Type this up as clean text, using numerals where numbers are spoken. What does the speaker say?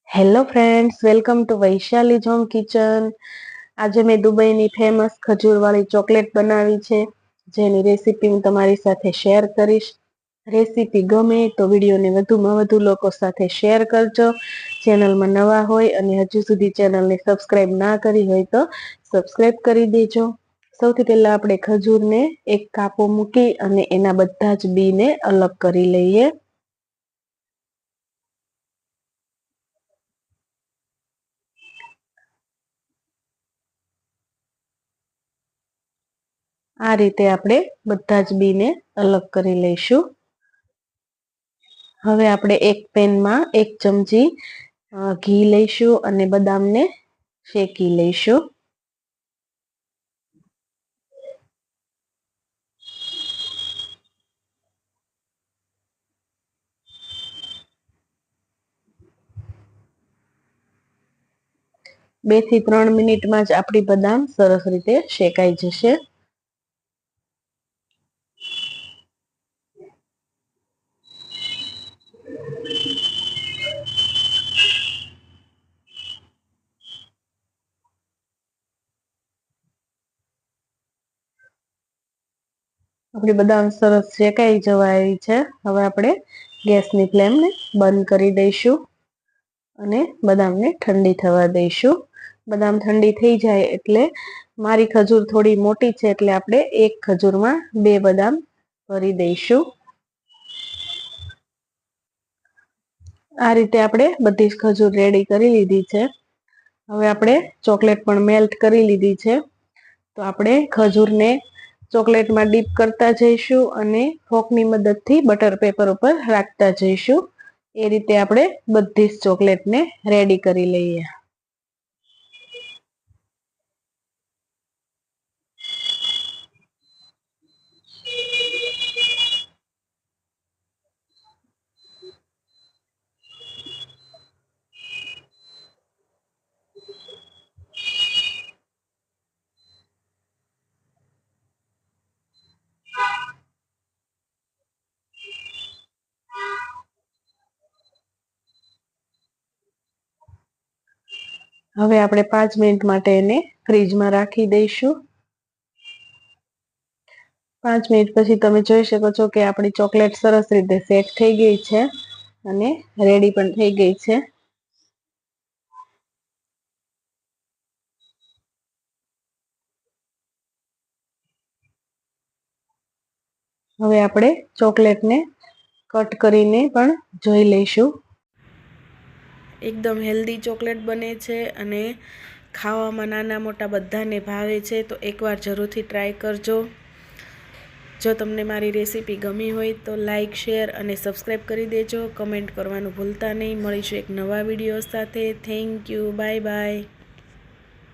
Hello friends, welcome to Vaishali's home kitchen. આજે મેં દુબઈની famous ખજૂરવાળી chocolate બનાવી છે, જેની રેસીપી હું તમારી સાથે શેર કરીશ. રેસીપી ગમે તો વિડીયોને વધુમાં વધુ લોકો સાથે શેર કરજો. ચેનલમાં નવા હોય અને હજુ સુધી ચેનલને સબસ્ક્રાઈબ ના કરી હોય તો સબસ્ક્રાઈબ કરી દેજો. સૌથી પહેલા આપણે ખજૂરને એક કાપો મૂકી અને એના બધા જ બીને અલગ કરી લઈએ. આ રીતે આપણે બધા જ બીને અલગ કરી લઈશું. હવે આપણે એક પેનમાં 1 ચમચી ઘી લઈશું અને બદામને શેકી લઈશું. બે થી 3 મિનિટમાં જ આપણી બદામ સરસ રીતે શેકાઈ જશે. આપણી બદામ સરસ શેકાઈ જવા આવી છે. હવે આપણે ગેસની ફ્લેમને બંધ કરી દઈશું અને બદામને ઠંડી થવા દઈશું. બદામ ઠંડી થઈ જાય એટલે, મારી ખજૂર થોડી મોટી છે એટલે આપણે એક ખજૂરમાં 2 બદામ ભરી દઈશું. આ રીતે આપણે બધી જ ખજૂર રેડી કરી લીધી છે. હવે આપણે ચોકલેટ પણ મેલ્ટ કરી લીધી છે, તો આપણે ખજૂરને ચોકલેટમાં ડીપ કરતા જઈશું અને ફોકની મદદથી બટર પેપર ઉપર રાખતા જઈશું. એ રીતે આપણે બધી જ ચોકલેટને રેડી કરી લઈએ. હવે આપણે 5 મિનિટ માટે એને ફ્રીજમાં રાખી દઈશું. 5 મિનિટ પછી તમે જોઈ શકો છો કે આપણી ચોકલેટ સરસ રીતે સેટ થઈ ગઈ છે અને રેડી પણ થઈ ગઈ છે. હવે આપણે ચોકલેટને કટ કરીને પણ જોઈ લઈશું. એકદમ હેલ્ધી ચોકલેટ બને છે અને ખાવામાં નાના મોટા બધાને ભાવે છે, તો એકવાર જરૂરથી ટ્રાય કરજો. જો તમને મારી રેસીપી ગમી હોય તો લાઈક, શેર અને સબસ્ક્રાઈબ કરી દેજો. કમેન્ટ કરવાનું ભૂલતા નહીં. મળીશું એક નવા વિડીયો સાથે. Thank you. Bye bye.